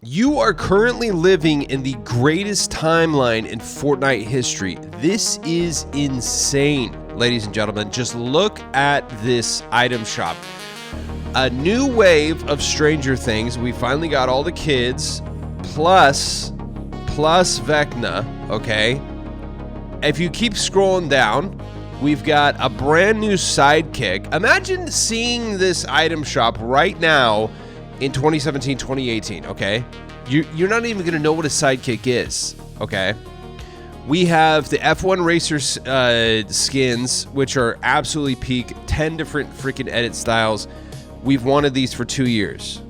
You are currently living in the greatest timeline in Fortnite history. This is insane, ladies and gentlemen. Just look at this item shop. A new wave of Stranger Things. We finally got all the kids, plus Vecna, okay? If you keep scrolling down, we've got a brand new sidekick. Imagine seeing this item shop right now in 2017, 2018, okay? You're not even going to know what a sidekick is, okay? We have the F1 Racer skins, which are absolutely peak. 10 different freaking edit styles. We've wanted these for 2 years.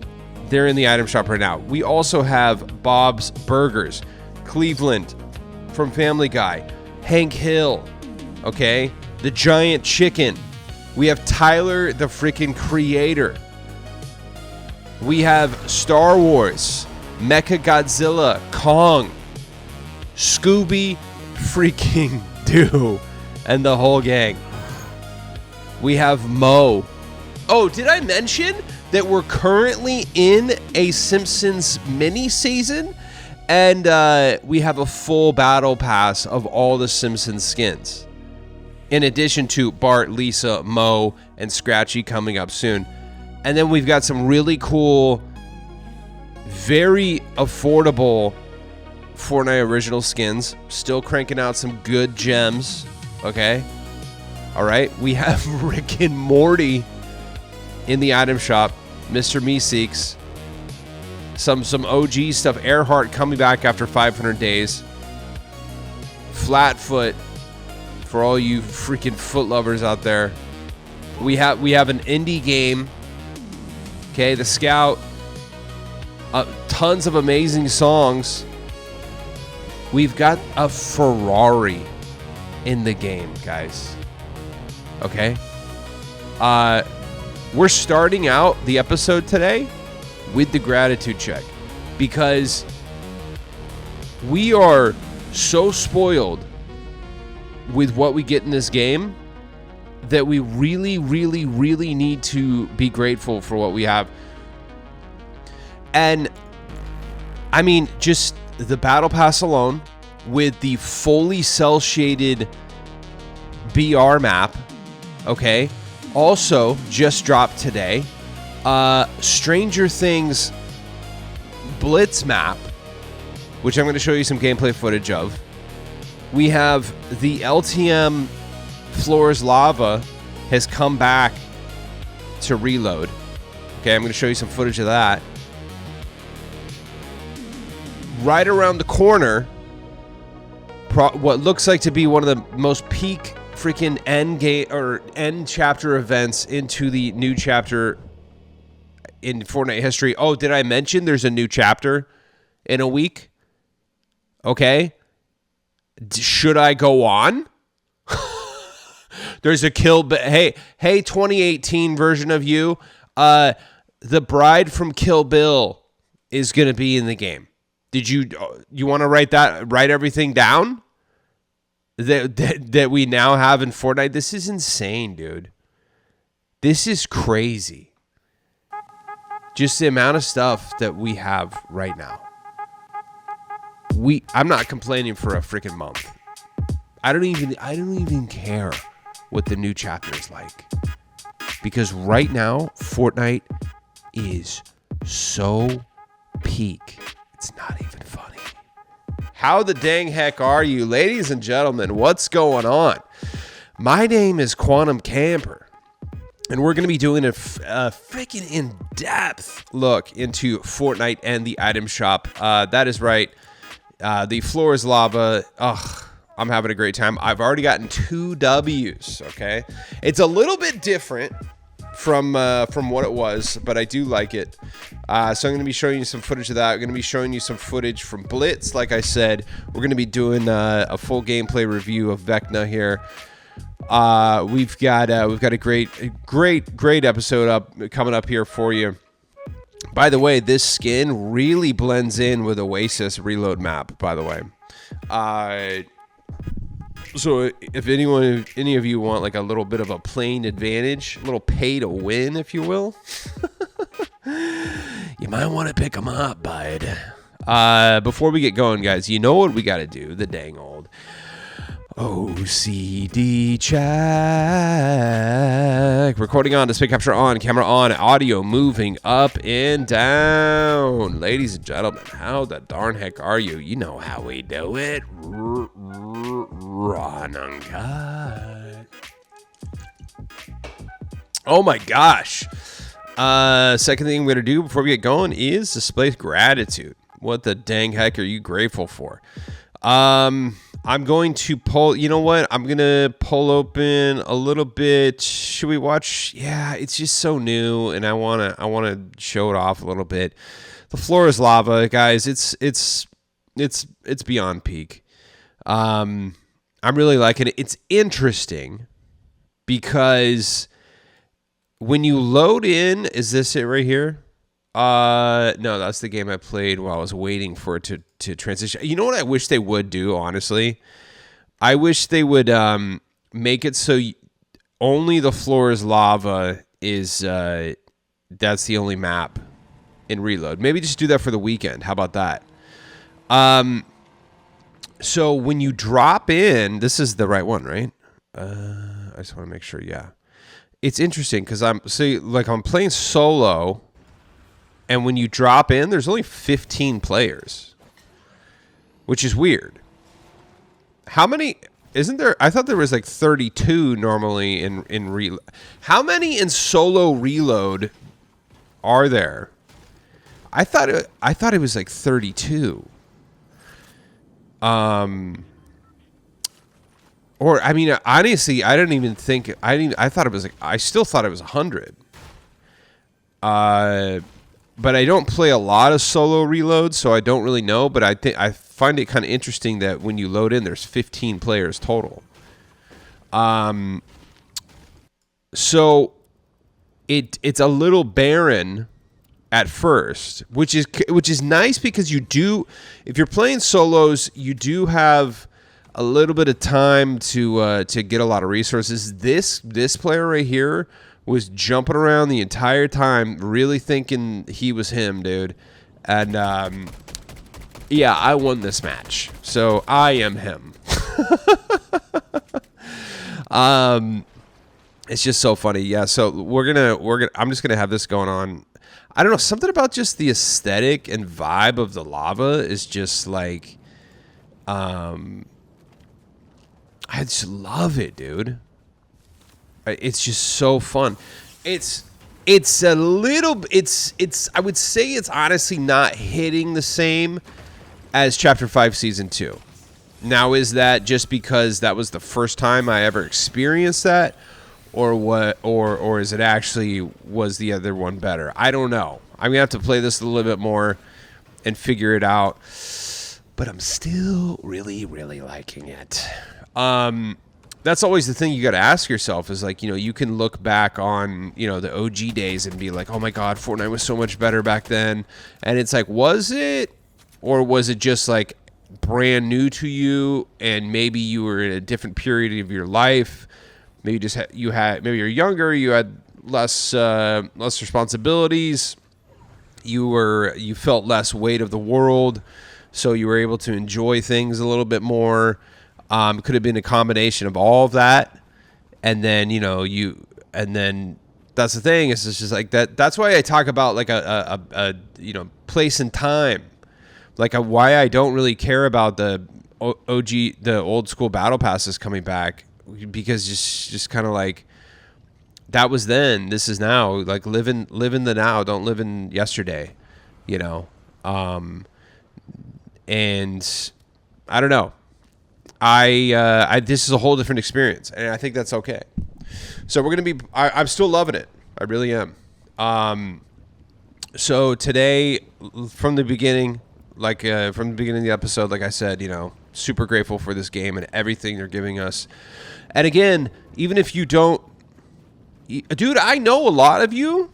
They're in the item shop right now. We also have Bob's Burgers, Cleveland from Family Guy, Hank Hill, okay? The Giant Chicken. We have Tyler, the freaking creator. We have Star Wars, Mecha Godzilla, Kong, Scooby freaking Doo, and the whole gang. We have Mo. Oh, did I mention that we're currently in a Simpsons mini season? And we have a full battle pass of all the Simpsons skins. In addition to Bart, Lisa, Mo, and Scratchy coming up soon. And then we've got some really cool, very affordable Fortnite original skins. Still cranking out some good gems. Okay. All right. We have Rick and Morty in the item shop. Mr. Meeseeks. Some OG stuff. Earhart coming back after 500 days. Flatfoot for all you freaking foot lovers out there. We have an indie game. Okay, the Scout. Tons of amazing songs. We've got a Ferrari in the game, guys. Okay. We're starting out the episode today with the gratitude check because we are so spoiled with what we get in this game that we really, really, really need to be grateful for what we have. And I mean, just the battle pass alone with the fully cell shaded BR map, okay, also just dropped today. Stranger Things Blitz map, which I'm going to show you some gameplay footage of. We have the LTM Floor's Lava has come back to reload. Okay, I'm going to show you some footage of that. Right around the corner, what looks like to be one of the most peak freaking end chapter events into the new chapter in Fortnite history. Oh, did I mention there's a new chapter in a week? Okay. Should I go on? There's a hey, 2018 version of you. The bride from Kill Bill is going to be in the game. Did you want to write everything down that we now have in Fortnite? This is insane, dude. This is crazy. Just the amount of stuff that we have right now. I'm not complaining for a freaking month. I don't even care what the new chapter is like. Because right now, Fortnite is so peak. It's not even funny. How the dang heck are you, ladies and gentlemen? What's going on? My name is Quantum Camper, and we're going to be doing a freaking in-depth look into Fortnite and the item shop. That is right. The floor is lava. Ugh, I'm having a great time. I've already gotten 2 W's, okay? It's a little bit different from what it was, but I do like it. So I'm going to be showing you some footage of that. I'm going to be showing you some footage from Blitz. Like I said, we're going to be doing a full gameplay review of Vecna here. We've got a great episode coming up here for you. By the way, this skin really blends in with Oasis Reload map, by the way. So if any of you want like a little bit of a playing advantage, a little pay to win, if you will, you might want to pick them up, bud. Before we get going, guys, you know what we got to do? The dang old OCD check. Recording on, display capture on, camera on, audio moving up and down. Ladies and gentlemen, how the darn heck are you? You know how we do it. Run uncut. Oh my gosh. Second thing we're going to do before we get going is display gratitude. What the dang heck are you grateful for? I'm going to pull, you know what? I'm going to pull open a little bit. Should we watch? Yeah, it's just so new and I want to show it off a little bit. The floor is lava, guys. It's beyond peak. I'm really liking it. It's interesting because when you load in, is this it right here? No, that's the game I played while I was waiting for it to transition. You know what I wish they would do, honestly? I wish they would make it so only the floor is lava is that's the only map in Reload. Maybe just do that for the weekend. How about that? So when you drop in, this is the right one, right? I just want to make sure, yeah. It's interesting because I'm playing solo, and when you drop in, there's only 15 players, which is weird. How many isn't there? I thought there was like 32 normally in Reload. How many in solo Reload are there? I thought it was like 32. Or I mean, honestly, I didn't even think. I thought it was like. I still thought it was 100. But I don't play a lot of solo Reloads, so I don't really know. But I find it kind of interesting that when you load in, there's 15 players total. So it's a little barren at first, which is nice because you do. If you're playing solos, you do have a little bit of time to get a lot of resources. This player right here was jumping around the entire time, really thinking he was him, dude. And yeah, I won this match, so I am him. It's just so funny. Yeah, so I'm just gonna have this going on. I don't know, something about just the aesthetic and vibe of the lava is just like, I just love it, dude. It's just so fun. It's a little, I would say it's honestly not hitting the same as Chapter 5 Season 2. Now, is that just because that was the first time I ever experienced that? Or what? Or is it actually, was the other one better? I don't know. I'm gonna have to play this a little bit more and figure it out. But I'm still really, really liking it. That's always the thing you got to ask yourself is like, you know, you can look back on, you know, the OG days and be like, oh my God, Fortnite was so much better back then. And it's like, was it? Or was it just like brand new to you and maybe you were in a different period of your life? Maybe just maybe you're younger, you had less responsibilities. You felt less weight of the world. So you were able to enjoy things a little bit more. Could have been a combination of all of that. And then, you know, that's the thing. It's just like that. That's why I talk about like a you know, place and time. Like why I don't really care about the old school battle passes coming back, because just kind of like that was then, this is now. Like live in the now, don't live in yesterday, you know. And I don't know. This is a whole different experience, and I think that's okay. So we're gonna be. I'm still loving it. I really am. So today, from the beginning of the episode, like I said, you know, super grateful for this game and everything they're giving us. And again, even if you don't, dude, I know a lot of you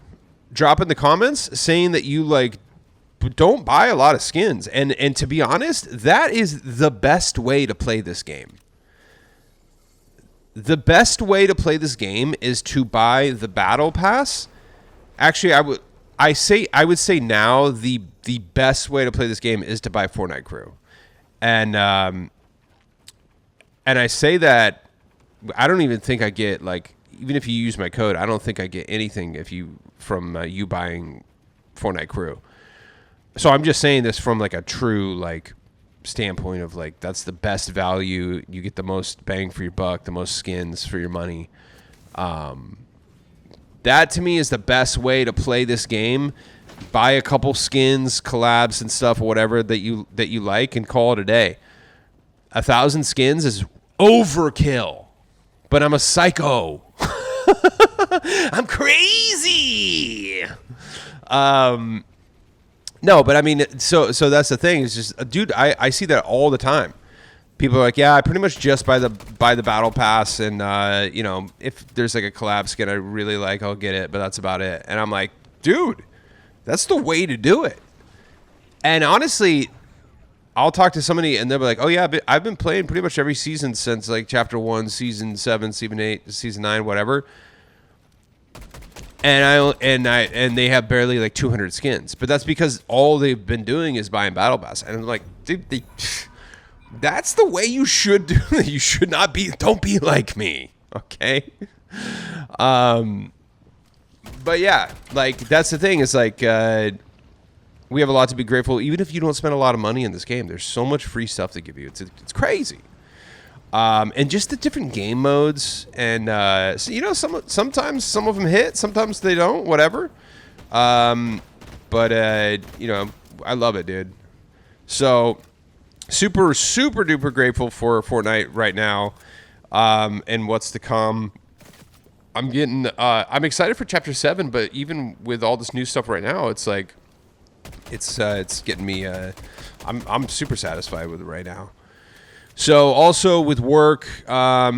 drop in the comments saying that you like don't buy a lot of skins. And to be honest, that is the best way to play this game. The best way to play this game is to buy the battle pass. Actually, I would say now the best way to play this game is to buy Fortnite Crew, and I say that I don't even think I get, like, even if you use my code, I don't think I get anything if you from you buying Fortnite Crew. So I'm just saying this from like a true like standpoint of like that's the best value. You get the most bang for your buck, the most skins for your money. That to me is the best way to play this game. Buy a couple skins, collabs, and stuff, whatever that you like, and call it a day. 1,000 skins is overkill, but I'm a psycho. I'm crazy. No, but I mean, so that's the thing. It's just, dude, I see that all the time. People are like, yeah, I pretty much just buy the battle pass, and you know, if there's like a collab skin I really like, I'll get it, but that's about it. And I'm like, dude, that's the way to do it. And honestly, I'll talk to somebody and they'll be like, oh yeah, I've been playing pretty much every season since like chapter 1, season 7, season 8, season 9, whatever. And they have barely like 200 skins, but that's because all they've been doing is buying battle pass. And I'm like, dude, that's the way you should do it. You should not be. Don't be like me, okay? But yeah, like that's the thing. Is like we have a lot to be grateful. Even if you don't spend a lot of money in this game, there's so much free stuff they give you. It's crazy. And just the different game modes, and so, you know, sometimes some of them hit, sometimes they don't, whatever. But you know, I love it, dude. So super duper grateful for Fortnite right now, and what's to come. I'm excited for Chapter 7, but even with all this new stuff right now, it's like it's getting me. I'm super satisfied with it right now. So also with work, I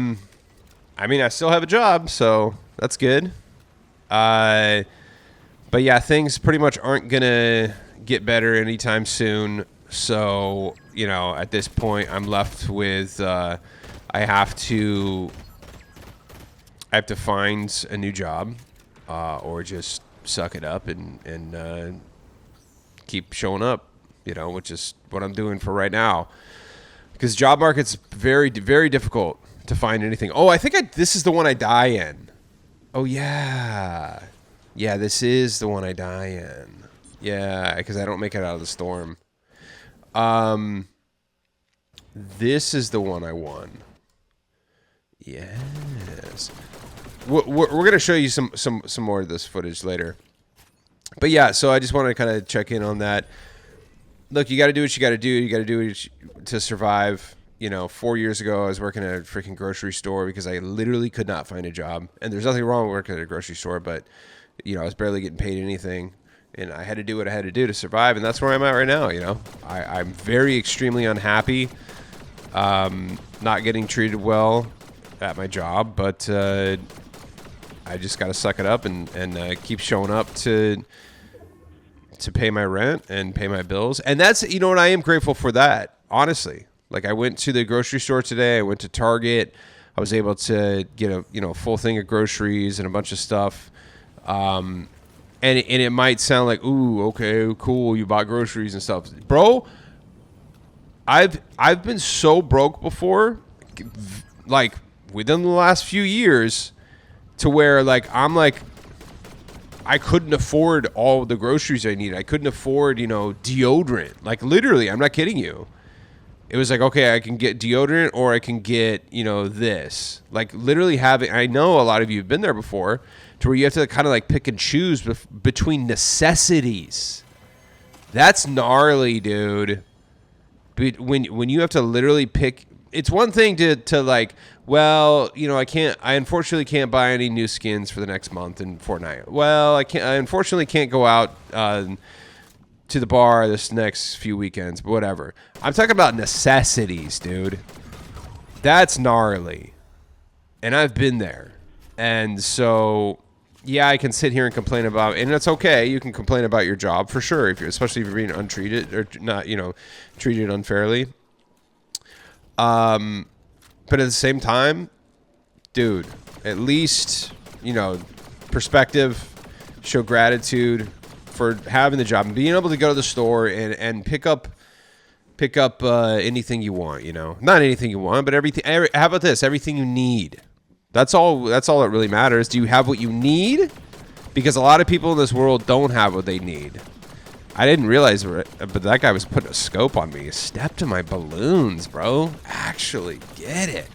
mean, I still have a job, so that's good. But yeah, things pretty much aren't gonna get better anytime soon. So, you know, at this point, I'm left with I have to find a new job, or just suck it up and keep showing up. You know, which is what I'm doing for right now. Because job market's very, very difficult to find anything. Oh, I think this is the one I die in. Oh, yeah. Yeah, this is the one I die in. Yeah, because I don't make it out of the storm. This is the one I won. Yes. We're going to show you some more of this footage later. But yeah, so I just wanted to kind of check in on that. Look, you got to do what you got to do. You got to do it to survive. You know, 4 years ago, I was working at a freaking grocery store because I literally could not find a job. And there's nothing wrong with working at a grocery store, but, you know, I was barely getting paid anything. And I had to do what I had to do to survive. And that's where I'm at right now, you know. I'm very extremely unhappy, not getting treated well at my job. But I just got to suck it up and keep showing up to pay my rent and pay my bills. And that's, you know what, I am grateful for that, honestly. Like, I went to the grocery store today. I went to Target. I was able to get a, you know, full thing of groceries and a bunch of stuff. And it might sound like, ooh, okay, cool, you bought groceries and stuff. Bro, I've been so broke before, like, within the last few years, to where, like, I'm like, I couldn't afford all the groceries I needed. I couldn't afford, you know, deodorant. Like, literally, I'm not kidding you. It was like, okay, I can get deodorant or I can get, you know, this. Like, literally having, I know a lot of you have been there before, to where you have to kind of like pick and choose between necessities. That's gnarly, dude. When you have to literally pick, it's one thing to like, well, you know, I unfortunately can't buy any new skins for the next month in Fortnite. Well, I unfortunately can't go out to the bar this next few weekends, but whatever. I'm talking about necessities, dude. That's gnarly. And I've been there. And so, yeah, I can sit here and complain about, and it's okay. You can complain about your job for sure, especially if you're being untreated or not, you know, treated unfairly. But at the same time, dude, at least, you know, perspective, show gratitude, for having the job and being able to go to the store and pick up anything you want. You know, not anything you want, but everything. How about this? Everything you need. That's all that really matters. Do you have what you need? Because a lot of people in this world don't have what they need. I didn't realize, but that guy was putting a scope on me. Step to my balloons, bro. Actually get it.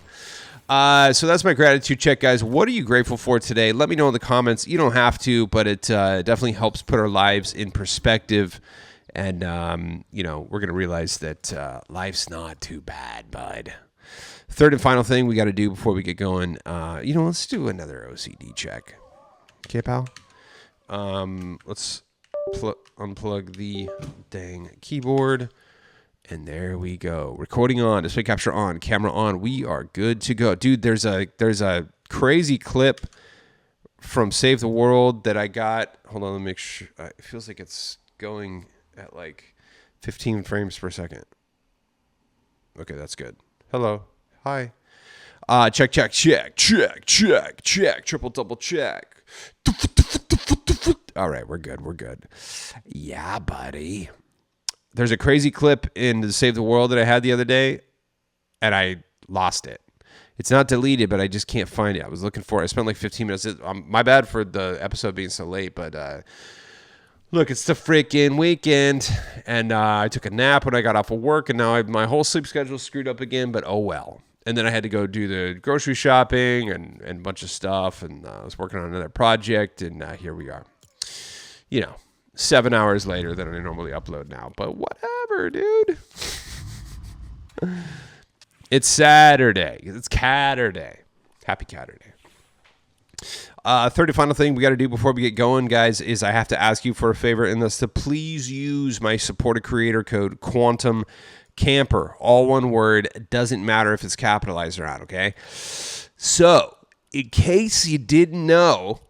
So that's my gratitude check, guys. What are you grateful for today? Let me know in the comments. You don't have to, but it definitely helps put our lives in perspective. And, you know, we're going to realize that life's not too bad, bud. Third and final thing we got to do before we get going, you know, let's do another OCD check. Okay, pal? Let's unplug the dang keyboard. And there we go. Recording on, display capture on, camera on. We are good to go. Dude, there's a crazy clip from Save the World that I got. Hold on, let me make sure. It feels like it's going at like 15 frames per second. Okay, that's good. Hello. Hi. Check. Triple double check. All right, we're good. Yeah, buddy. There's a crazy clip in the Save the World that I had the other day, and I lost it. It's not deleted, but I just can't find it. I was looking for it. I spent like 15 minutes. My bad for the episode being so late, but look, it's the freaking weekend, and I took a nap when I got off of work, and now my whole sleep schedule is screwed up again, but oh well. And then I had to go do the grocery shopping and a bunch of stuff, and I was working on another project, and here we are. You know, 7 hours later than I normally upload now, but whatever, dude. It's Saturday. It's Catterday. Happy Catterday. Third and final thing we got to do before we get going, guys, is I have to ask you for a favor, and that's to please use my supported creator code, Quantum Camper. All one word. Doesn't matter if it's capitalized or not, okay? So, in case you didn't know,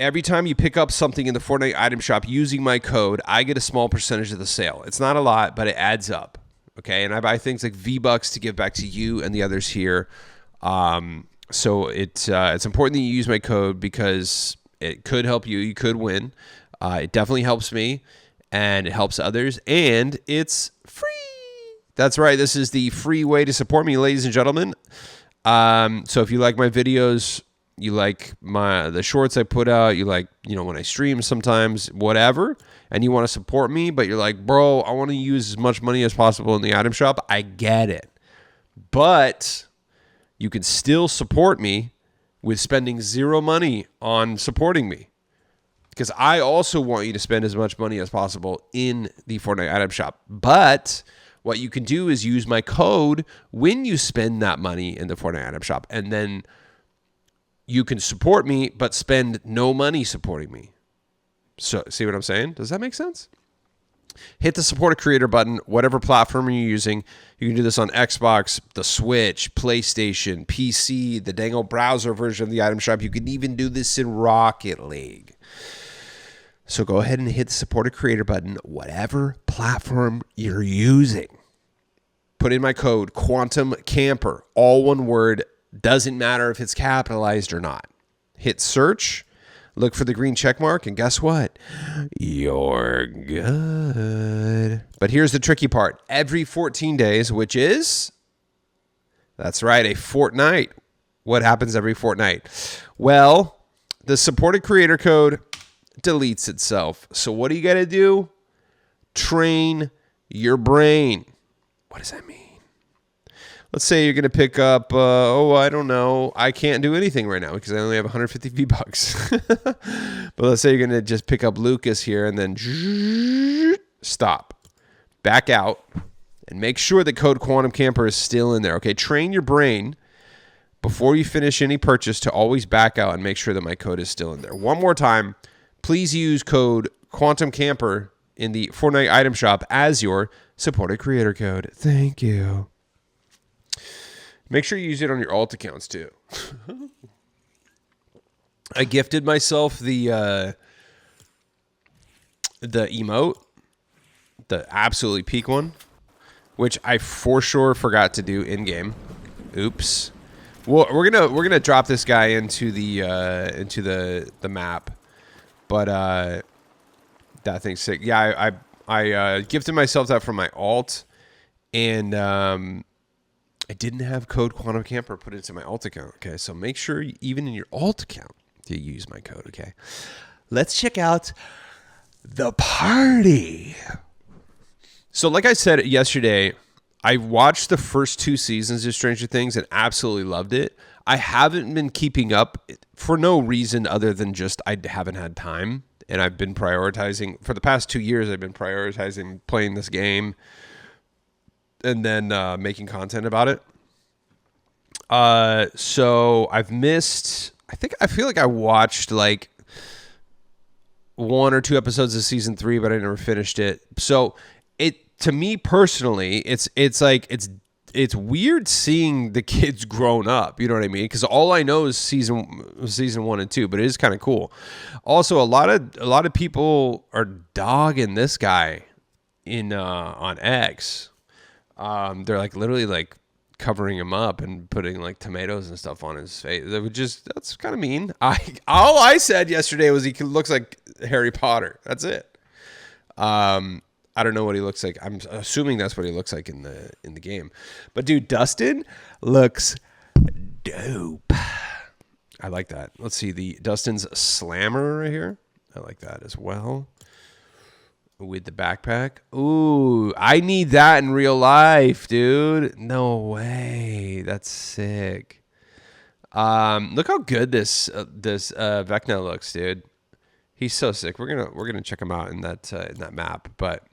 every time you pick up something in the Fortnite item shop using my code, I get a small percentage of the sale. It's not a lot, but it adds up, okay? And I buy things like V-Bucks to give back to you and the others here. So it's important that you use my code because it could help you. You could win. It definitely helps me, and it helps others, and it's free. That's right. This is the free way to support me, ladies and gentlemen. So if you like my videos, you like the shorts I put out, you like, you know, when I stream sometimes, whatever, and you want to support me, but you're like, bro, I want to use as much money as possible in the item shop, I get it. But you can still support me with spending zero money on supporting me. Because I also want you to spend as much money as possible in the Fortnite item shop. But what you can do is use my code when you spend that money in the Fortnite item shop, and then you can support me, but spend no money supporting me. So, see what I'm saying? Does that make sense? Hit the support a creator button, whatever platform you're using. You can do this on Xbox, the Switch, PlayStation, PC, the dang old browser version of the item shop. You can even do this in Rocket League. So go ahead and hit the support a creator button, whatever platform you're using. Put in my code, Quantum Camper, all one word. Doesn't matter if it's capitalized or not. Hit search, look for the green check mark, and guess what? You're good. But here's the tricky part. Every 14 days, which is, that's right, a fortnight. What happens every fortnight? Well, the supported creator code deletes itself. So what do you got to do? Train your brain. What does that mean? Let's say you're going to pick up, I don't know. I can't do anything right now because I only have 150 V-Bucks. But let's say you're going to just pick up Lucas here and then stop. Back out and make sure the code Quantum Camper is still in there. Okay, train your brain before you finish any purchase to always back out and make sure that my code is still in there. One more time, please use code Quantum Camper in the Fortnite item shop as your supported creator code. Thank you. Make sure you use it on your alt accounts too. I gifted myself the emote, the absolutely peak one, which I for sure forgot to do in game. Oops. Well, we're gonna drop this guy into the map, but That thing's sick. Yeah, I gifted myself that from my alt, and I didn't have code Quantum Camper put into my alt account. Okay, so make sure even in your alt account you use my code. Okay, let's check out the party. So, like I said yesterday, I watched the first 2 seasons of Stranger Things and absolutely loved it. I haven't been keeping up for no reason other than just I haven't had time. And I've been prioritizing, for the past 2 years, I've been prioritizing playing this game and then making content about it. So I've missed, I feel like I watched like 1 or 2 episodes of season 3, but I never finished it. So to me personally, it's weird seeing the kids grown up. You know what I mean? Because all I know is season 1 and 2, but it is kind of cool. Also, a lot of people are dogging this guy on X. They're like literally like covering him up and putting like tomatoes and stuff on his face. That's kind of mean. All I said yesterday was he looks like Harry Potter. That's it. I don't know what he looks like. I'm assuming that's what he looks like in the game. But dude, Dustin looks dope. I like that. Let's see Dustin's slammer right here. I like that as well. With the backpack. Ooh, I need that in real life, dude. No way. That's sick. Look how good this Vecna looks, dude. He's so sick. We're gonna check him out in that map. But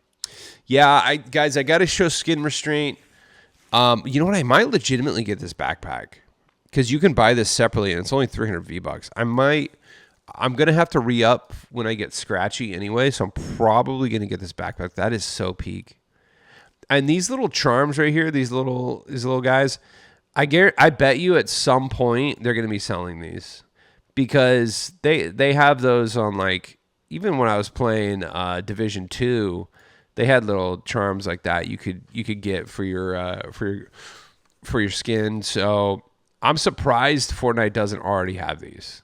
yeah, I got to show skin restraint. You know what? I might legitimately get this backpack because you can buy this separately and it's only 300 V-Bucks. I'm going to have to re-up when I get scratchy anyway, so I'm probably going to get this backpack. That is so peak. And these little charms right here, these little guys, I bet you at some point they're going to be selling these because they have those on, like, even when I was playing Division 2, they had little charms like that you could get for your skin. So I'm surprised Fortnite doesn't already have these.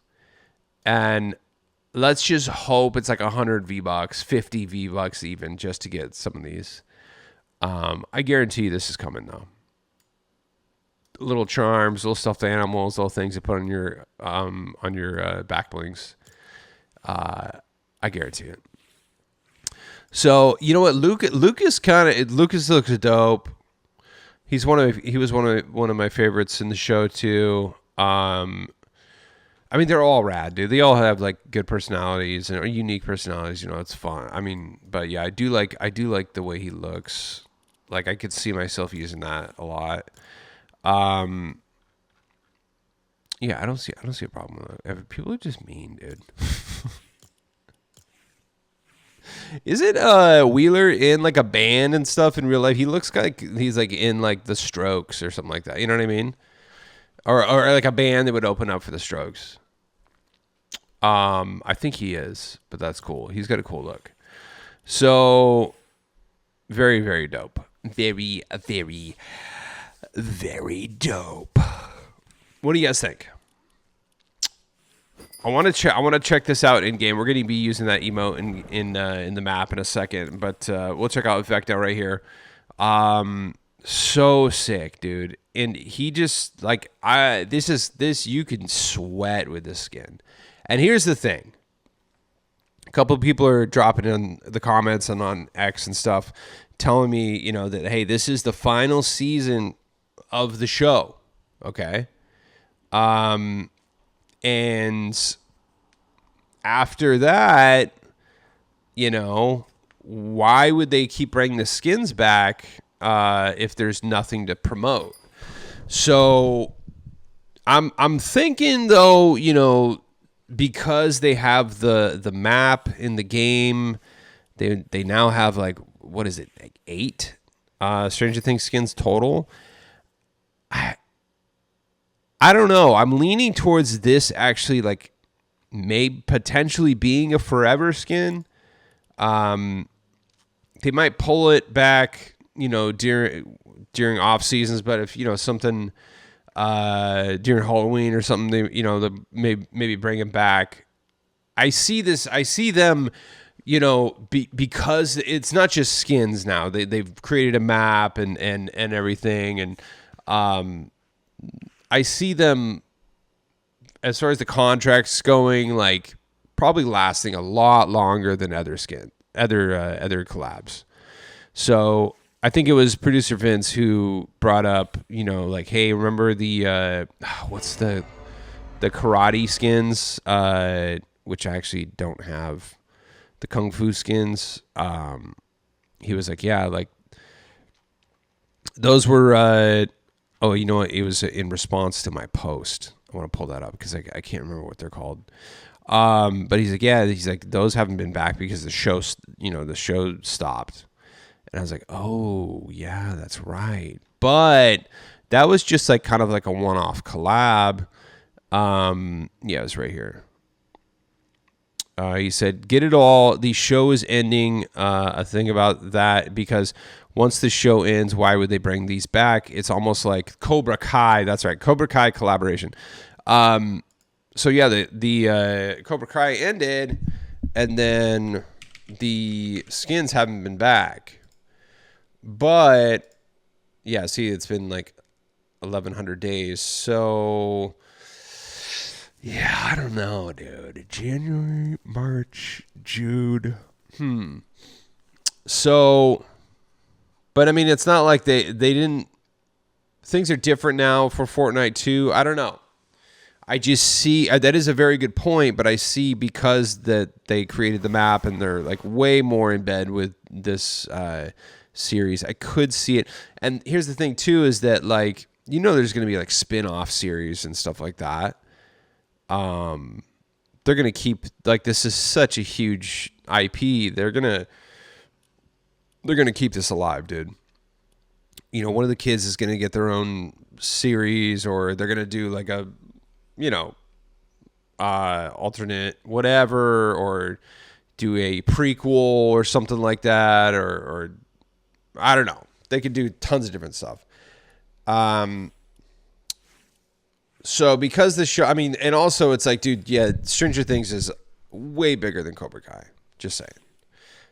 And let's just hope it's like 100 V-Bucks, 50 V-Bucks even, just to get some of these. I guarantee this is coming, though. Little charms, little stuffed animals, little things to put on your back blings. I guarantee it. So, you know what? Lucas looks dope. He was one of my favorites in the show, too. I mean, they're all rad, dude. They all have like good personalities and unique personalities. You know, it's fun. I mean, but yeah, I do like the way he looks. Like I could see myself using that a lot. Yeah, I don't see a problem with it. People are just mean, dude. Isn't Wheeler in like a band and stuff in real life? He looks like he's like in like the Strokes or something like that. You know what I mean? Or like a band that would open up for the Strokes. I think he is, but that's cool. He's got a cool look. So very, very dope. Very, very, very dope. What do you guys think? I want to check this out in game. We're going to be using that emote in the map in a second, but we'll check out Vecna right here. So sick, dude. And he just like this you can sweat with this skin. And here's the thing. A couple of people are dropping in the comments and on X and stuff telling me, you know, that hey, this is the final season of the show. Okay? And after that, you know, why would they keep bringing the skins back if there's nothing to promote? So I'm thinking though, you know, because they have the map in the game, they now have like, what is it, like 8 Stranger Things skins total. I don't know. I'm leaning towards this actually like potentially being a forever skin. They might pull it back, you know, during off seasons, but if, you know, something during Halloween or something, they, you know, maybe bring it back. I see them you know, because it's not just skins now. They've created a map and everything, and I see them as far as the contracts going, like probably lasting a lot longer than other collabs. So I think it was producer Vince who brought up, you know, like, hey, remember the what's the karate skins, which I actually don't have, the kung fu skins. He was like, yeah, like those were. Oh, you know what? It was in response to my post. I want to pull that up because I can't remember what they're called. But he's like, yeah, he's like, those haven't been back because the show, you know, the show stopped. And I was like, oh yeah, that's right. But that was just like kind of like a one-off collab. Yeah, it was right here. He said, get it all. The show is ending. A thing about that, because once the show ends, why would they bring these back? It's almost like Cobra Kai. That's right. Cobra Kai collaboration. So yeah, the Cobra Kai ended, and then the skins haven't been back. But yeah, see, it's been like 1,100 days. So yeah, I don't know, dude. January, March, June. So, but I mean, it's not like they didn't. Things are different now for Fortnite 2. I don't know. I just see that is a very good point, but I see because that they created the map and they're like way more in bed with this series. I could see it. And here's the thing too, is that like, you know, there's going to be like spin-off series and stuff like that. They're going to keep, like, this is such a huge IP. They're going to keep this alive, dude. You know, one of the kids is going to get their own series, or they're going to do like a, you know, alternate whatever, or do a prequel or something like that, or I don't know. They could do tons of different stuff. So because the show, I mean, and also it's like, dude, yeah, Stranger Things is way bigger than Cobra Kai. Just saying.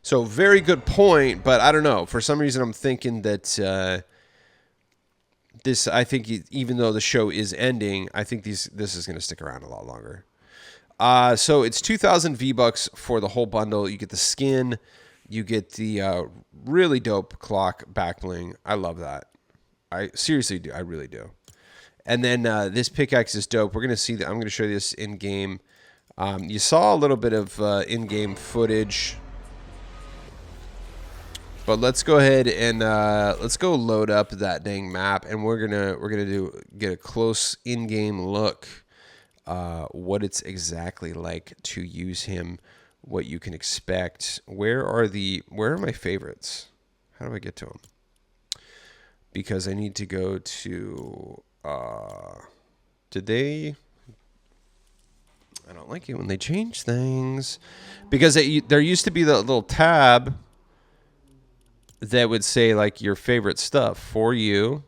So very good point, but I don't know. For some reason, I'm thinking that this. I think even though the show is ending, I think this is going to stick around a lot longer. So it's 2,000 V-Bucks for the whole bundle. You get the skin, you get the really dope clock back bling. I love that. I seriously do. I really do. And then this pickaxe is dope. We're gonna see that. I'm gonna show you this in game. You saw a little bit of in-game footage, but let's go ahead and let's go load up that dang map, and we're gonna get a close in-game look. What it's exactly like to use him, what you can expect. Where are my favorites? How do I get to them? Because I need to go to, did they, I don't like it when they change things, because there used to be the little tab that would say like your favorite stuff for you.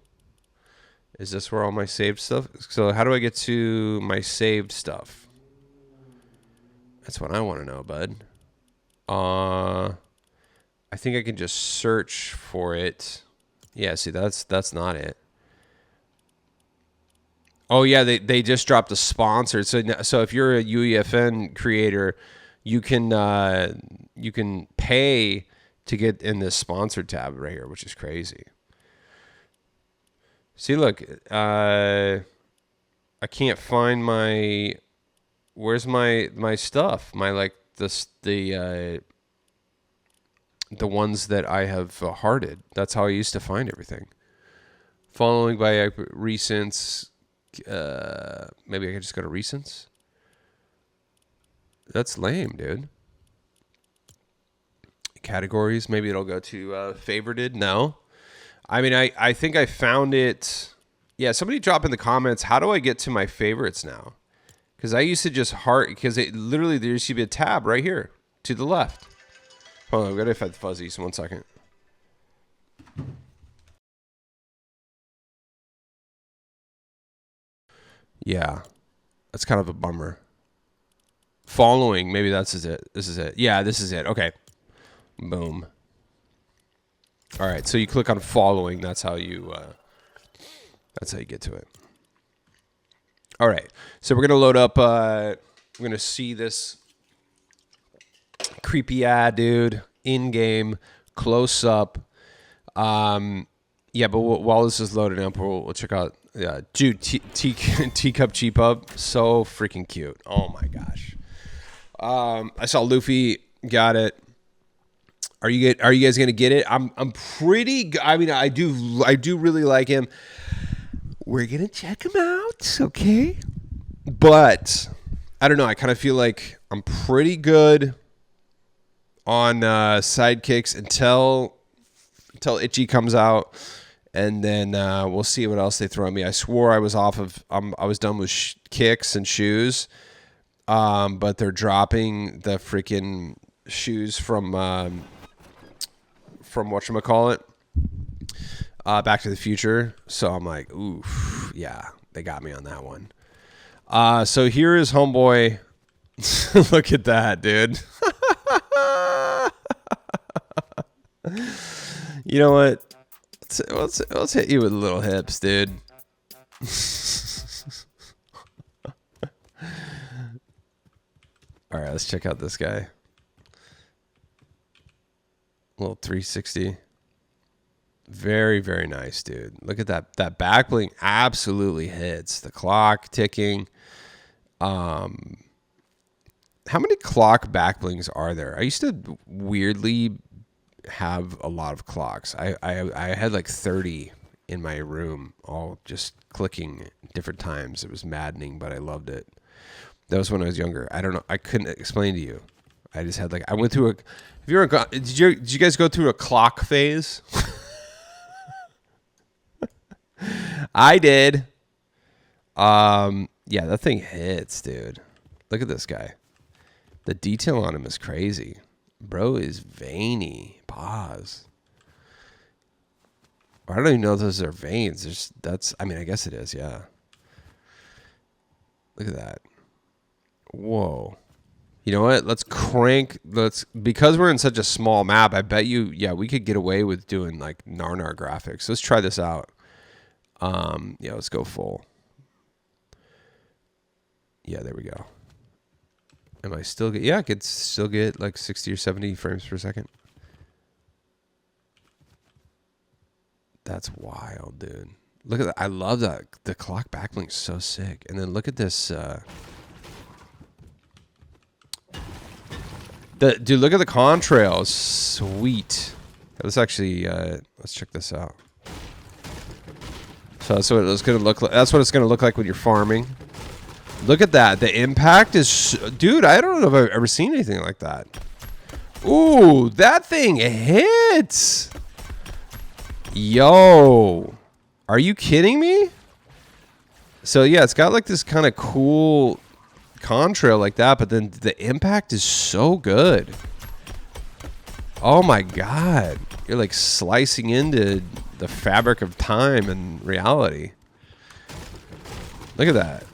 Is this where all my saved stuff? So how do I get to my saved stuff? That's what I want to know, bud. I think I can just search for it. Yeah, see, that's not it. Oh yeah, they just dropped a sponsor. So if you're a UEFN creator, you can pay to get in this sponsored tab right here, which is crazy. See, look, I can't find my. Where's my stuff? My like the ones that I have hearted. That's how I used to find everything. Following by recents. Maybe I could just go to recents. That's lame, dude. Categories. Maybe it'll go to favorited. No. I mean, I think I found it. Yeah, somebody drop in the comments, how do I get to my favorites now? Because I used to just heart, because it literally, there used to be a tab right here to the left. Hold on, I've got to find fuzzies. 1 second. Yeah, that's kind of a bummer. Following. Maybe this is it. This is it. Yeah, this is it. Okay. Boom. All right. So you click on following. That's how you get to it. All right. So we're going to load up. We're going to see this creepy ad, dude, in game, close up. Yeah, but while this is loading up, we'll check out. Yeah, dude, teacup cheap up, so freaking cute. Oh my gosh. I saw Luffy got it. Are you guys gonna get it? I'm pretty. I mean, I do really like him. We're gonna check him out, okay? But I don't know. I kind of feel like I'm pretty good on sidekicks until Itchy comes out, and then we'll see what else they throw at me. I swore I was off of. I was done with kicks and shoes, but they're dropping the freaking shoes from whatchamacallit, Back to the Future. So I'm like, oof, yeah, they got me on that one. So here is homeboy. Look at that, dude. You know what? Let's hit you with little hips, dude. All right, let's check out this guy. Little 360. Very, very nice, dude. Look at that. That back bling absolutely hits. The clock ticking. How many clock back blings are there? I used to weirdly have a lot of clocks. I had like 30 in my room, all just clicking different times. It was maddening, but I loved it. That was when I was younger. I don't know. I couldn't explain to you. I just had like, I went through did you guys go through a clock phase? I did. Yeah, that thing hits, dude. Look at this guy. The detail on him is crazy. Bro is veiny. Pause. I don't even know if those are veins. I mean, I guess it is, yeah. Look at that. Whoa. You know what? Because we're in such a small map, I bet you, yeah, we could get away with doing like Narnar graphics. Let's try this out. Yeah, let's go full. Yeah, there we go. Am I still I could still get like 60 or 70 frames per second. That's wild, dude. Look at that. I love that. The clock backlink's so sick. And then look at this. Dude, look at the contrails. Sweet. Let's actually, let's check this out. So that's what it's going to look like. That's what it's going to look like when you're farming. Look at that. The impact is... Dude, I don't know if I've ever seen anything like that. Ooh, that thing hits. Yo. Are you kidding me? So, yeah, it's got like this kind of cool contrail like that, but then the impact is so good. Oh, my God. You're like slicing into the fabric of time and reality. Look at that.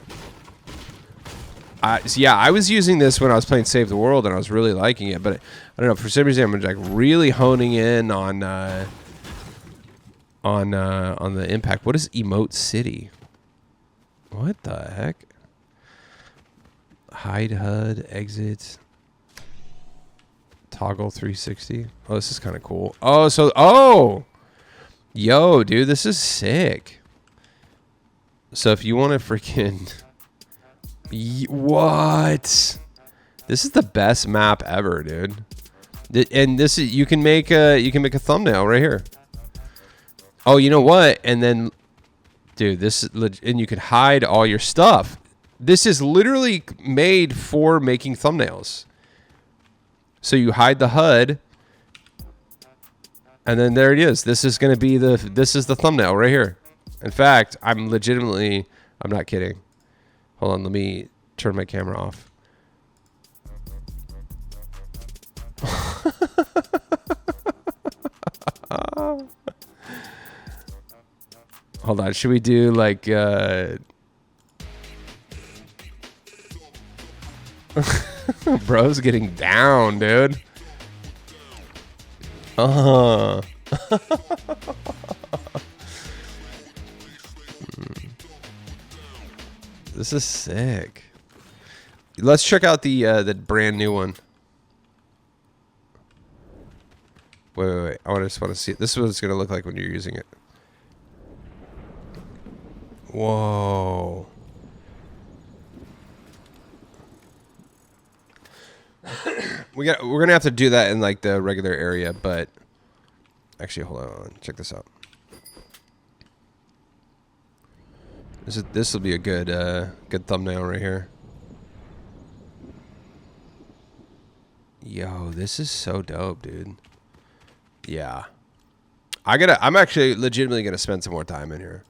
Yeah, I was using this when I was playing Save the World, and I was really liking it. But I don't know, for some reason, I'm like really honing in on the impact. What is Emote City? What the heck? Hide HUD, exit, toggle 360. Oh, this is kind of cool. Oh, yo, dude, this is sick. So if you want to freaking... What? This is the best map ever, dude. And this is you can make a thumbnail right here. Oh, you know what? And then, dude, this and you can hide all your stuff. This is literally made for making thumbnails. So you hide the HUD, and then there it is. This is going to be the thumbnail right here. In fact, I'm not kidding. Hold on, let me turn my camera off. Hold on, should we do like Bro's getting down, dude. Uh-huh. This is sick. Let's check out the brand new one. Wait. I just want to see it. This is what it's gonna look like when you're using it. Whoa. We're gonna have to do that in like the regular area, but actually, hold on. Check this out. This will be a good thumbnail right here. Yo, this is so dope, dude. Yeah. I'm actually legitimately gonna spend some more time in here.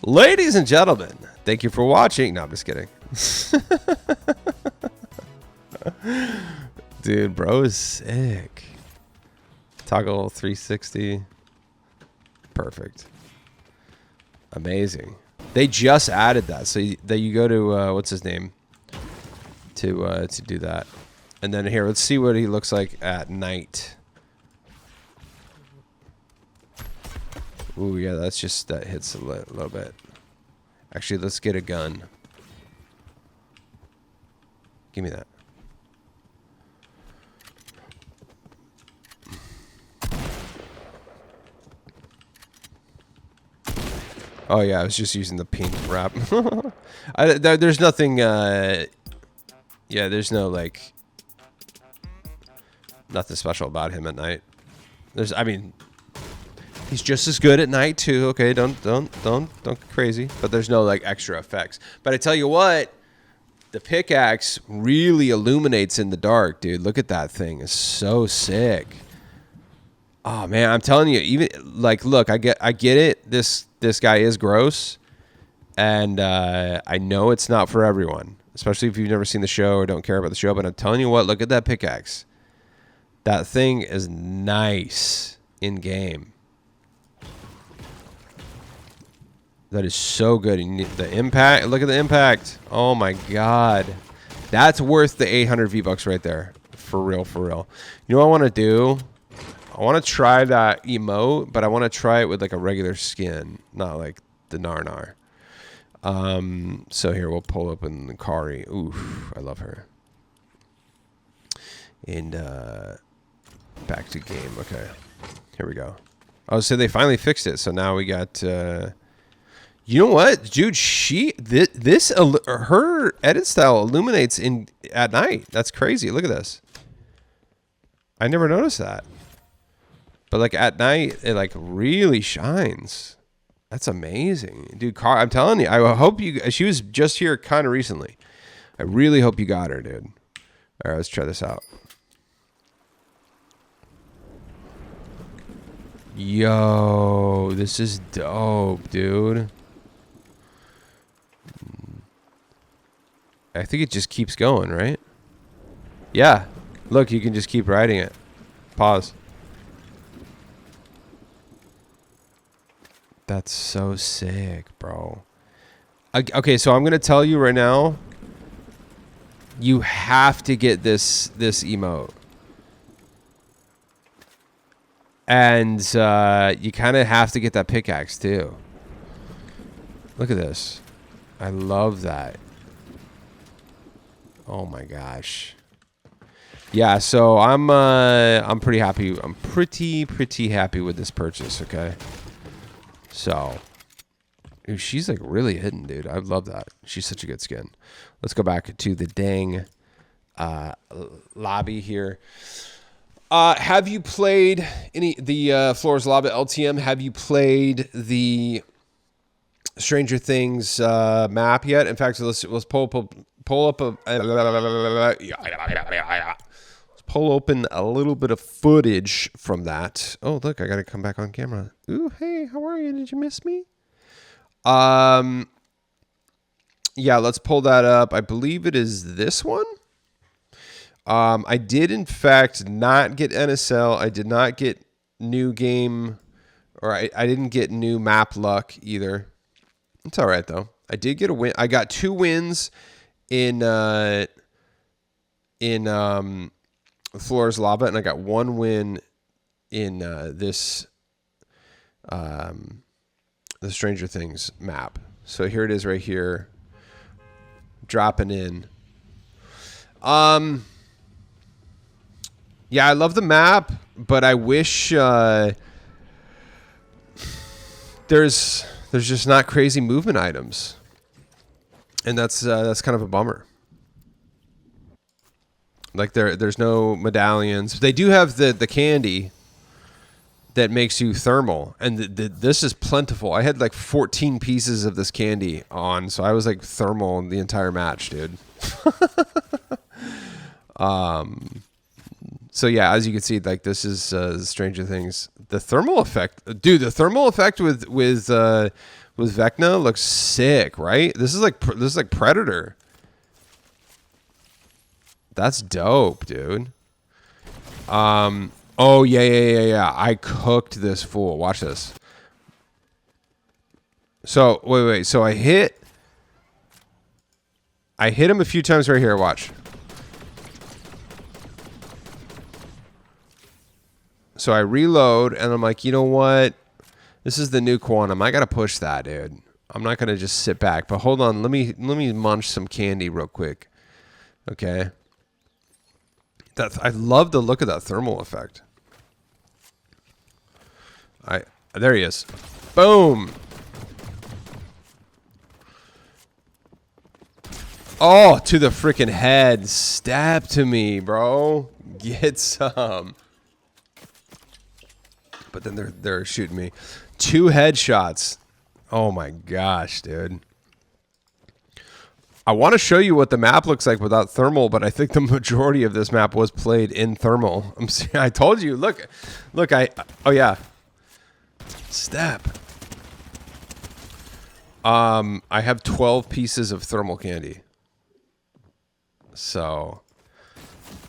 Ladies and gentlemen, thank you for watching. No, I'm just kidding. Dude, bro is sick. Toggle 360. Perfect. Amazing. They just added that, so you go to what's his name to do that, and then here, let's see what he looks like at night. Ooh, yeah, that hits a little bit. Actually, let's get a gun. Give me that. Oh yeah, I was just using the pink wrap. There's nothing. Yeah, there's no like nothing special about him at night. I mean, he's just as good at night too. Okay, don't get crazy. But there's no like extra effects. But I tell you what, the pickaxe really illuminates in the dark, dude. Look at that thing. It's so sick. Oh man, I'm telling you, even like, look, I get it. This guy is gross, and I know it's not for everyone, especially if you've never seen the show or don't care about the show. But I'm telling you what, look at that pickaxe. That thing is nice in game. That is so good. You need the impact. Look at the impact. Oh my god, that's worth the 800 V-Bucks right there. For real, for real. You know what I want to do? I want to try that emote, but I want to try it with like a regular skin, not like the Narnar. So here, we'll pull up in the Kari. Oof, I love her. And back to game. Okay, here we go. Oh, so they finally fixed it. So now we got. You know what, dude? Her edit style illuminates at night. That's crazy. Look at this. I never noticed that. But like at night, it like really shines. That's amazing, dude. I'm telling you, I hope she was just here kind of recently. I really hope you got her, dude. All right, let's try this out. Yo, this is dope, dude. I think it just keeps going, right? Yeah. Look, you can just keep riding it. Pause. That's so sick, bro. Okay, so I'm gonna tell you right now. You have to get this emote, and you kind of have to get that pickaxe too. Look at this. I love that. Oh my gosh. Yeah, so I'm pretty happy. I'm pretty happy with this purchase. Okay. So, ooh, she's like really hidden, dude. I love that. She's such a good skin. Let's go back to the dang lobby here. Have you played the Floors Lobby LTM? Have you played the Stranger Things map yet? In fact, let's pull open a little bit of footage from that. Oh, look, I got to come back on camera. Ooh, hey, how are you? Did you miss me? Yeah, let's pull that up. I believe it is this one. I did, in fact, not get NSL. I did not get new game, or I didn't get new map luck either. It's all right, though. I did get a win. I got 2 wins in in Floor's Lava, and I got 1 win in this the Stranger Things map. So here it is right here, dropping in. Yeah, I love the map, but I wish there's just not crazy movement items, and that's kind of a bummer. Like there's no medallions. They do have the candy that makes you thermal, and this is plentiful. I had like 14 pieces of this candy on, so I was like thermal the entire match, dude. So yeah, as you can see, like this is Stranger Things. The thermal effect, dude. The thermal effect with Vecna looks sick, right? This is like Predator. That's dope, dude. Oh yeah. I cooked this fool. Watch this. So wait. So I hit him a few times right here. Watch. So I reload, and I'm like, you know what? This is the new quantum. I gotta push that, dude. I'm not gonna just sit back. But hold on, let me munch some candy real quick. Okay. I love the look of that thermal effect. There he is. Boom. Oh, to the freaking head. Stab to me, bro. Get some. But then they're shooting me. 2 headshots. Oh my gosh, dude. I want to show you what the map looks like without thermal, but I think the majority of this map was played in thermal. I told you. Look. Oh yeah. Step. I have 12 pieces of thermal candy. So,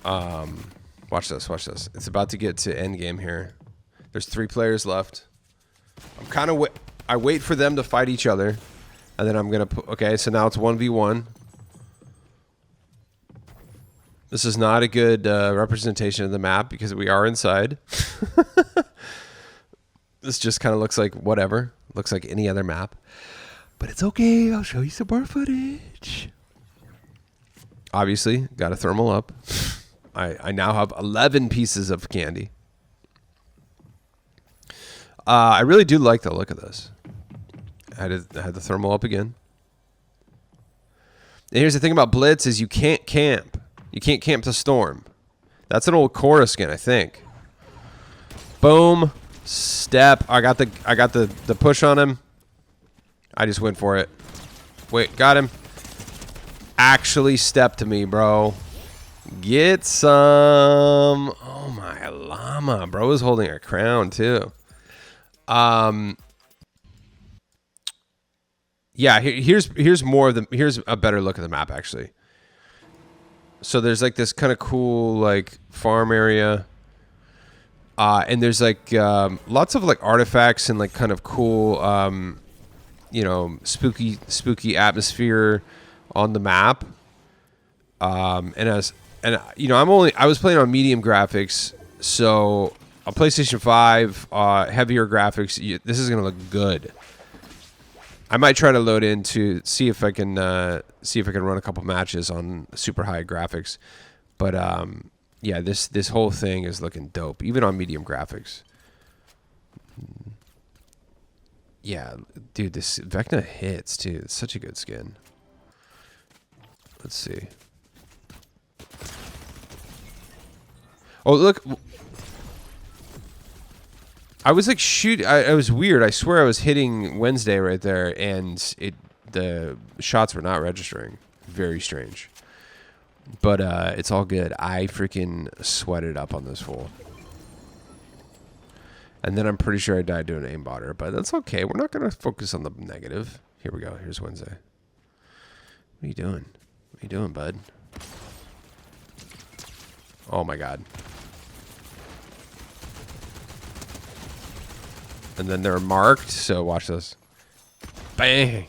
watch this. It's about to get to end game here. There's 3 players left. I'm kind of I wait for them to fight each other, and then I'm gonna put. Okay, so now it's 1v1. This is not a good representation of the map because we are inside. This just kind of looks like whatever. Looks like any other map, but it's okay. I'll show you some more footage. Obviously, got a thermal up. I now have 11 pieces of candy. I really do like the look of this. I had the thermal up again. And here's the thing about Blitz is you can't camp. You can't camp the storm. That's an old Korra skin, I think. Boom. Step. I got the push on him. I just went for it. Wait, got him. Actually step to me, bro. Get some. Oh my llama. Bro is holding a crown too. Yeah, here's more of the here's a better look at the map actually. So there's like this kind of cool like farm area, and there's like lots of like artifacts and like kind of cool you know, spooky atmosphere on the map. And you know, I was playing on medium graphics, so a PlayStation 5 heavier graphics. This is gonna look good. I might try to load in to see if I can run a couple matches on super high graphics, but yeah, this whole thing is looking dope, even on medium graphics. Yeah, dude, this Vecna hits too. It's such a good skin. Let's see. Oh look. I was like I was weird. I swear I was hitting Wednesday right there, and the shots were not registering. Very strange. But it's all good. I freaking sweated up on this fool. And then I'm pretty sure I died to an aimbotter, but that's okay. We're not going to focus on the negative. Here we go. Here's Wednesday. What are you doing? What are you doing, bud? Oh my god. And then they're marked, so watch this. Bang!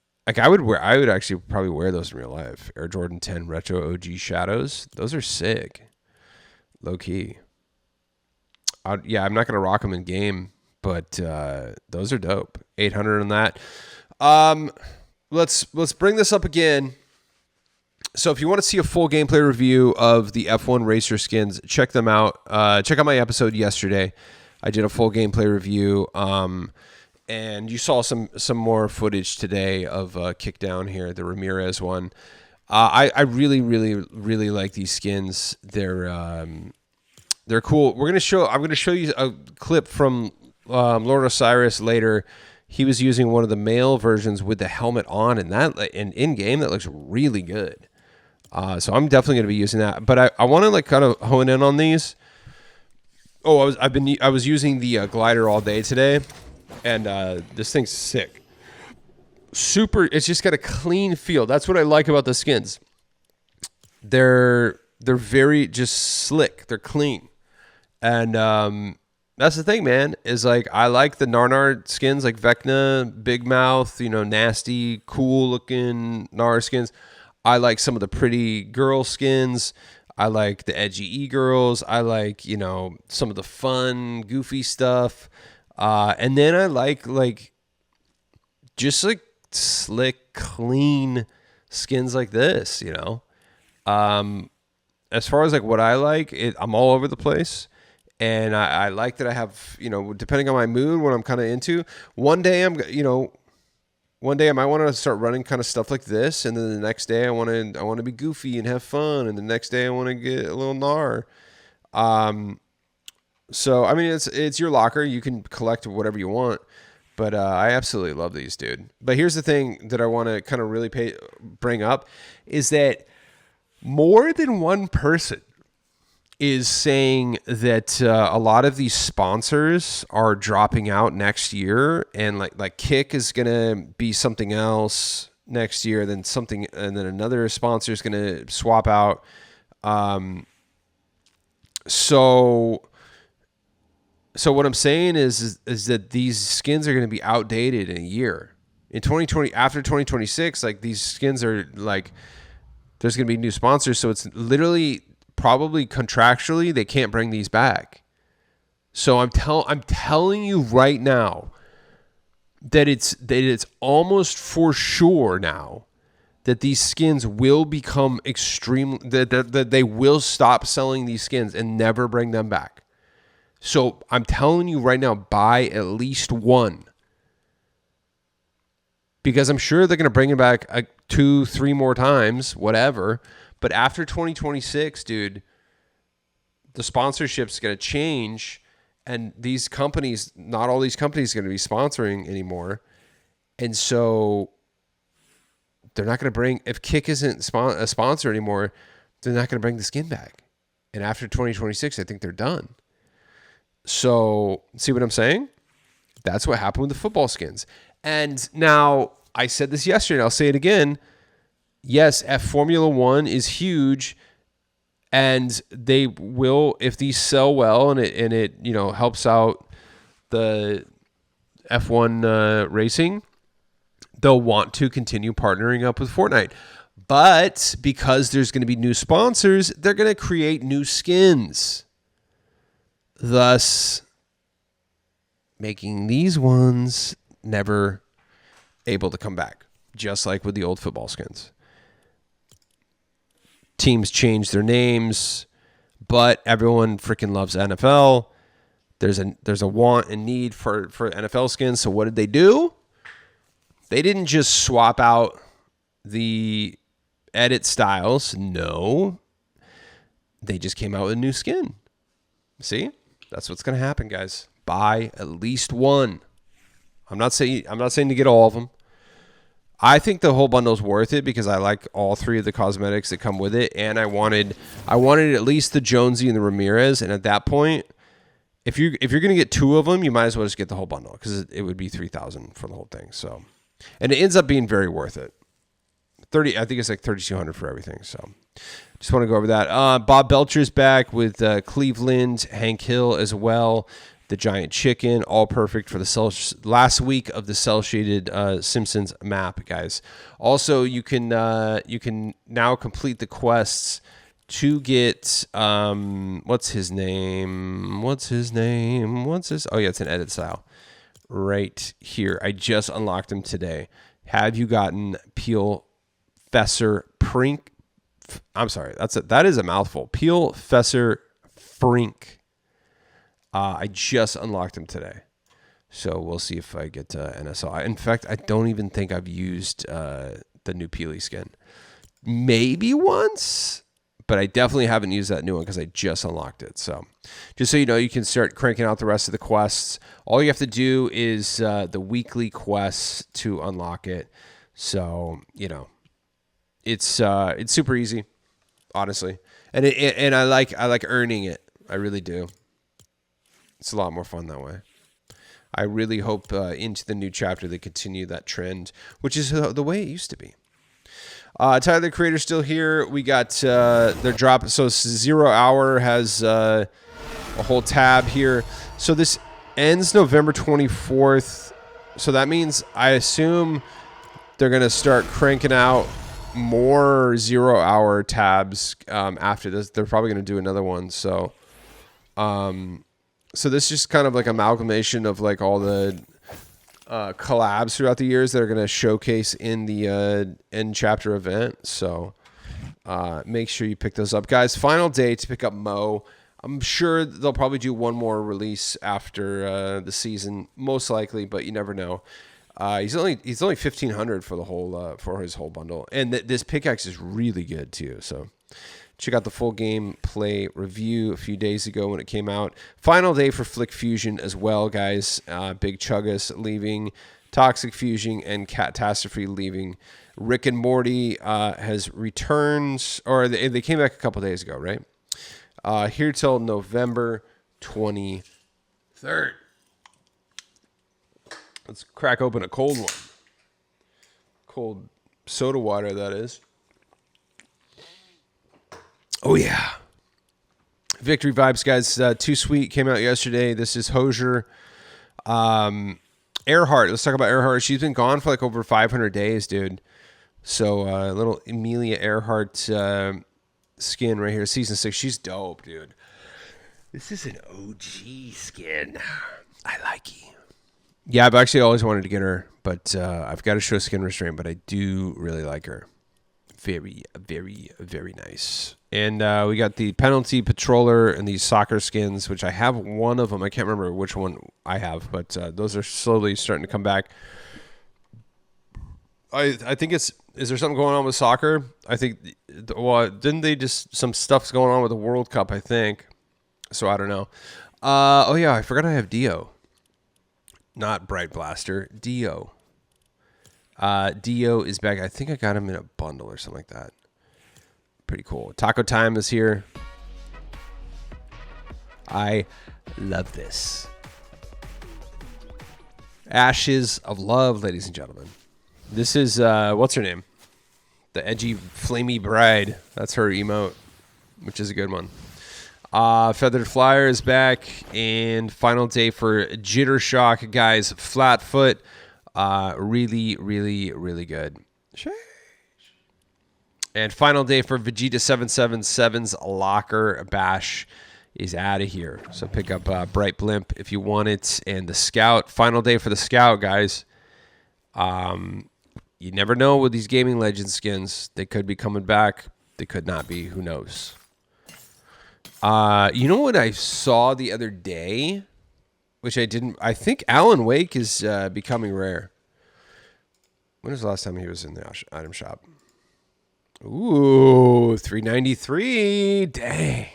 Like I would actually probably wear those in real life. Air Jordan 10 Retro OG Shadows. Those are sick. Low key. Yeah, I'm not gonna rock them in game, but those are dope. 800 on that. Let's bring this up again. So if you want to see a full gameplay review of the F1 Racer skins, check them out. Check out my episode yesterday. I did a full gameplay review. And you saw some more footage today of Kickdown here, the Ramirez one. I really, really, really like these skins. They're cool. I'm gonna show you a clip from Lord Osiris later. He was using one of the male versions with the helmet on, and in game that looks really good. So I'm definitely gonna be using that. But I want to like kind of hone in on these. Oh, I was using the glider all day today, and this thing's sick. Super. It's just got a clean feel. That's what I like about the skins. They're very just slick. They're clean. And that's the thing, man, is like I like the Narnar skins like Vecna, Big Mouth, nasty, cool looking Nar skins. I like some of the pretty girl skins. I like the edgy e-girls. I like, some of the fun, goofy stuff. And then I like just like slick, clean skins like this, As far as like what I like, I'm all over the place. And I like that I have, depending on my mood, what I'm kind of into. One day I might want to start running kind of stuff like this, and then the next day I want to be goofy and have fun, and the next day I want to get a little gnar. So I mean, it's your locker. You can collect whatever you want, but I absolutely love these, dude. But here's the thing that I want to kind of really bring up is that more than one person is saying that a lot of these sponsors are dropping out next year, and like Kick is gonna be something else next year, then something, and then another sponsor is gonna swap out. So what I'm saying is that these skins are gonna be outdated in a year. In 2020, after 2026, like these skins are like there's gonna be new sponsors, so it's literally. Probably contractually, they can't bring these back. So I'm telling you right now that it's almost for sure now that these skins will become that they will stop selling these skins and never bring them back. So I'm telling you right now, buy at least one. Because I'm sure they're going to bring it back 2-3 more times, whatever. But after 2026, dude, the sponsorship's going to change, and these companies, not all these companies are going to be sponsoring anymore. And so they're not going to bring, if Kick isn't a sponsor anymore, they're not going to bring the skin back. And after 2026, I think they're done. So see what I'm saying? That's what happened with the football skins. And now I said this yesterday, and I'll say it again. Yes, Formula One is huge, and they will, if these sell well and it helps out the F1 racing, they'll want to continue partnering up with Fortnite. But because there's going to be new sponsors, they're going to create new skins, thus making these ones never able to come back, just like with the old football skins. Teams change their names, but everyone freaking loves NFL. There's a want and need for NFL skins. So what did they do? They didn't just swap out the edit styles. No. They just came out with a new skin. See? That's what's going to happen, guys. Buy at least one. I'm not saying to get all of them. I think the whole bundle's worth it because I like all three of the cosmetics that come with it, and I wanted at least the Jonesy and the Ramirez. And at that point, if you're gonna get two of them, you might as well just get the whole bundle because it would be $3,000 for the whole thing. So, and it ends up being very worth it. I think it's like $3,200 for everything. So, just want to go over that. Bob Belcher's back with Cleveland, Hank Hill as well. the giant chicken, all perfect for the last week of the cell shaded Simpsons map, guys. Also, you can now complete the quests to get what's his name? Oh yeah, it's an edit style right here. I just unlocked him today. Have you gotten Peel Fesser Prink? I'm sorry, that is a mouthful. Peel Fesser Frink. I just unlocked him today. So we'll see if I get NSO. In fact, I don't even think I've used the new Peely skin. Maybe once, but I definitely haven't used that new one because I just unlocked it. So just so you know, you can start cranking out the rest of the quests. All you have to do is the weekly quests to unlock it. So, you know, it's super easy, honestly. And I like earning it. I really do. It's a lot more fun that way. I really hope into the new chapter they continue that trend, which is the way it used to be. Tyler, the creator's still here. We got their drop. So 0 Hour has a whole tab here. So this ends November 24th. So that means I assume they're going to start cranking out more 0 Hour tabs after this. They're probably going to do another one. So, so this is just kind of like amalgamation of like all the collabs throughout the years that are going to showcase in the end chapter event. So make sure you pick those up, guys. Final day to pick up Mo. I'm sure they'll probably do one more release after the season, most likely, but you never know. He's only 1,500 for the whole for his whole bundle, and this pickaxe is really good too. So check out the full gameplay review a few days ago when it came out. Final day for Flick Fusion as well, guys. Big Chuggus leaving, Toxic Fusion, and Catastrophe leaving. Rick and Morty has returned, or they came back a couple days ago, right? Here till November 23rd. Let's crack open a cold one. Cold soda water, that is. Oh, yeah. Victory Vibes, guys. Too Sweet came out yesterday. This is Hosier. Earhart. Let's talk about Earhart. She's been gone for like over 500 days, dude. So little Amelia Earhart skin right here. Season 6. She's dope, dude. This is an OG skin. I like it. Yeah, I've actually always wanted to get her, but I've got to show skin restraint, but I do really like her. Very, very, very nice. And we got the Penalty Patroller and these soccer skins, which I have one of them. I can't remember which one I have, but those are slowly starting to come back. I think is there something going on with soccer? I think, well, didn't they just, some stuff's going on with the World Cup, I think. So I don't know. Oh, yeah, I forgot I have Dio. Not Bright Blaster, Dio. Dio is back. I think I got him in a bundle or something like that. Pretty cool. Taco Time is here. I love this. Ashes of Love, ladies and gentlemen. This is, what's her name? The edgy, flamey bride. That's her emote, which is a good one. Feathered Flyer is back. And final day for Jitter Shock, guys. Flatfoot. Really, really, really good. And final day for Vegeta 777's Locker Bash is out of here. So pick up Bright Blimp if you want it. And the Scout. Final day for the Scout, guys. You never know with these Gaming Legends skins. They could be coming back. They could not be. Who knows? You know what I saw the other day? Which I didn't. I think Alan Wake is becoming rare. When was the last time he was in the item shop? Ooh, 393. Dang.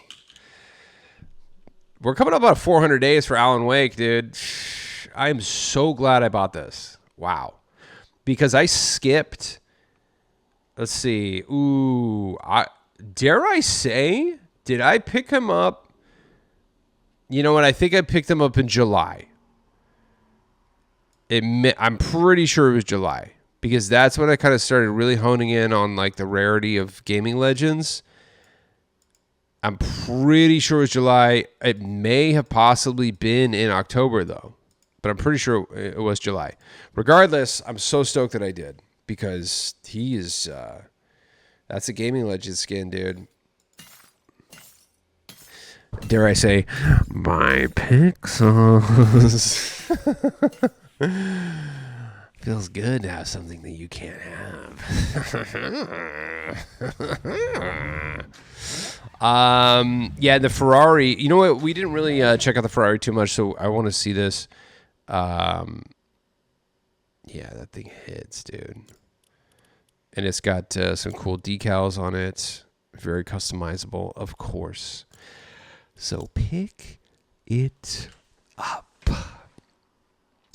We're coming up about 400 days for Alan Wake, dude. I am so glad I bought this. Wow. Because I skipped. Let's see. Ooh. Dare I say, did I pick him up? You know what? I think I picked him up in July. I'm pretty sure it was July. Because that's when I kind of started really honing in on like the rarity of Gaming Legends. I'm pretty sure it was July. It may have possibly been in October, though. But I'm pretty sure it was July. Regardless, I'm so stoked that I did. Because he is... that's a gaming legend skin, dude. Dare I say, my pixels. Feels good to have something that you can't have. Yeah, the Ferrari. You know what? We didn't really check out the Ferrari too much, so I want to see this. Yeah, that thing hits, dude. And it's got some cool decals on it. Very customizable, of course. So pick it up.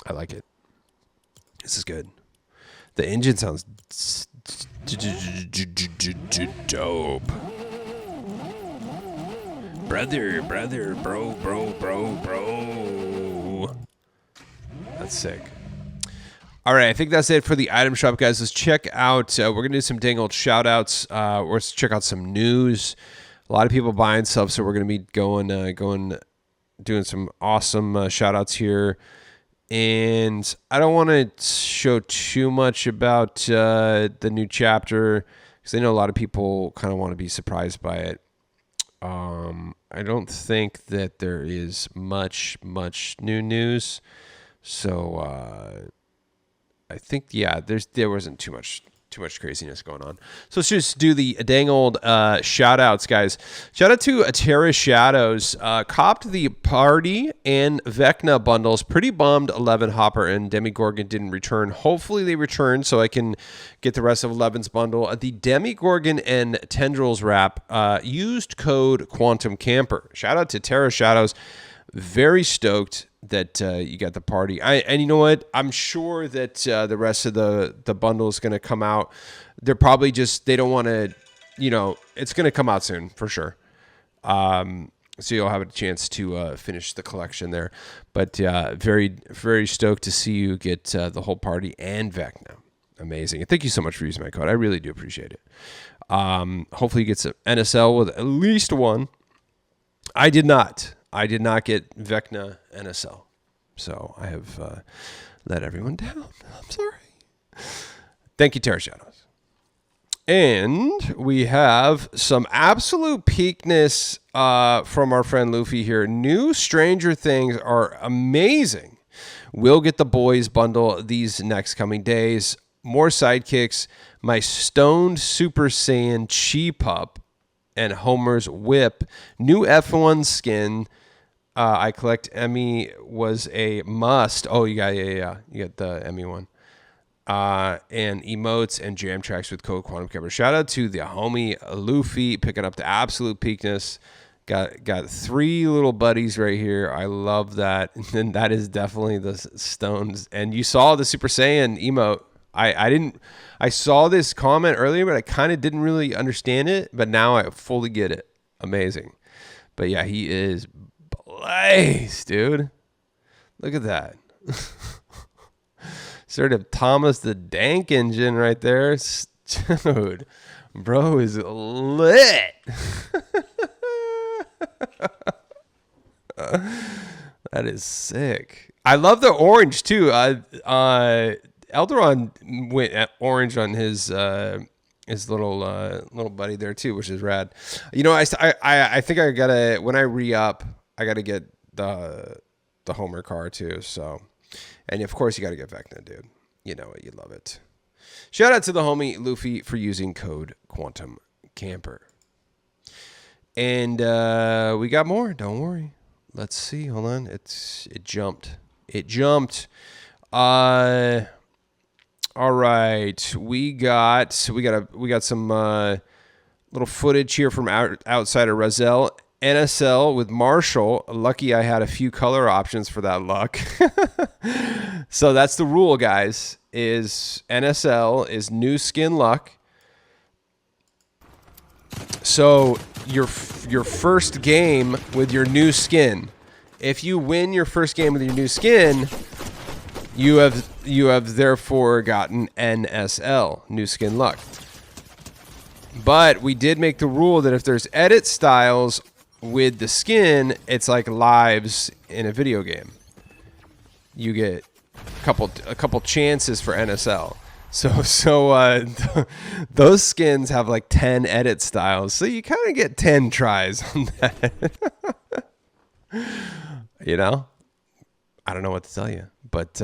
I like it. This is good. The engine sounds dope. Brother, bro. That's sick. All right, I think that's it for the item shop, guys. Let's check out, we're going to do some dang old shout-outs. Let's check out some news. A lot of people buying stuff, so we're going to be doing some awesome shout-outs here. And I don't want to show too much about the new chapter because I know a lot of people kind of want to be surprised by it. I don't think that there is much new news. So I think, yeah, there wasn't too much craziness going on. So let's just do the dang old shout outs, guys. Shout out to Terra Shadows. Copped the Party and Vecna bundles. Pretty bummed 11 Hopper and Demigorgon didn't return. Hopefully they return so I can get the rest of 11's bundle. The Demigorgon and Tendrils wrap used code Quantum Camper. Shout out to Terra Shadows. Very stoked that you got the party. And you know what? I'm sure that the rest of the bundle is going to come out. They're probably just, they don't want to, it's going to come out soon for sure. So you'll have a chance to finish the collection there. But very, very stoked to see you get the whole party and Vecna. Amazing. And thank you so much for using my code. I really do appreciate it. Hopefully you get some NSL with at least one. I did not get Vecna NSL, so I have let everyone down. I'm sorry. Thank you, Terra Shadows. And we have some absolute peakness from our friend Luffy here. New Stranger Things are amazing. We'll get the boys bundle these next coming days. More sidekicks. My Stoned Super Saiyan Chi Pup and Homer's Whip. New F1 skin. I collect Emmy was a must. Oh, you got you got the Emmy one. And emotes and jam tracks with code Quantum Camper. Shout out to the homie Luffy picking up the absolute peakness. Got 3 little buddies right here. I love that. And that is definitely the Stones. And you saw the Super Saiyan emote. I saw this comment earlier, but I kind of didn't really understand it. But now I fully get it. Amazing. But yeah, he is blazed, dude. Look at that. Sort of Thomas the Dank Engine right there. Dude, bro is lit. That is sick. I love the orange too. Elderon went orange on his little buddy there too, which is rad. You know, I think I gotta, when I re-up, I gotta get the Homer car too. So, and of course you gotta get Vecna, dude. You know it, you love it. Shout out to the homie Luffy for using code Quantum Camper. And we got more. Don't worry. Let's see. Hold on. It jumped. All right. We got some little footage here from outside of Roselle. NSL with Marshall. Lucky I had a few color options for that luck. So that's the rule, guys. Is NSL is new skin luck. So your first game with your new skin, if you win your first game with your new skin, you have therefore gotten NSL, new skin luck. But we did make the rule that if there's edit styles with the skin, it's like lives in a video game. You get a couple chances for NSL. So those skins have like 10 edit styles. So you kind of get 10 tries on that. You know? I don't know what to tell you. But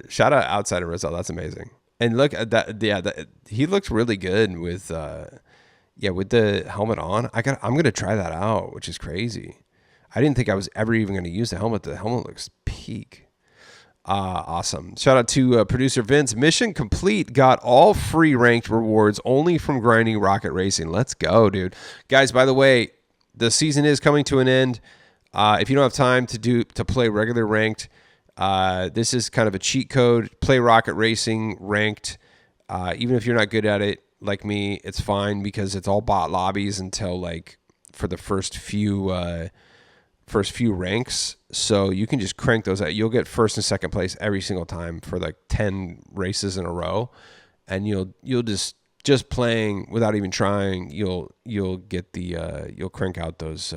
shout out Outsider Rizal. That's amazing. And look at that. Yeah, he looks really good with with the helmet on. I'm gonna try that out, which is crazy. I didn't think I was ever even gonna use the helmet. The helmet looks peak. Awesome. Shout out to producer Vince. Mission complete. Got all free ranked rewards only from grinding Rocket Racing. Let's go, dude. Guys, by the way, the season is coming to an end. If you don't have time to play regular ranked, this is kind of a cheat code. Play Rocket Racing ranked. Even if you're not good at it like me, it's fine because it's all bot lobbies until like for the first few ranks. So you can just crank those out. You'll get first and second place every single time for like 10 races in a row. And you'll just playing without even trying, you'll get you'll crank out those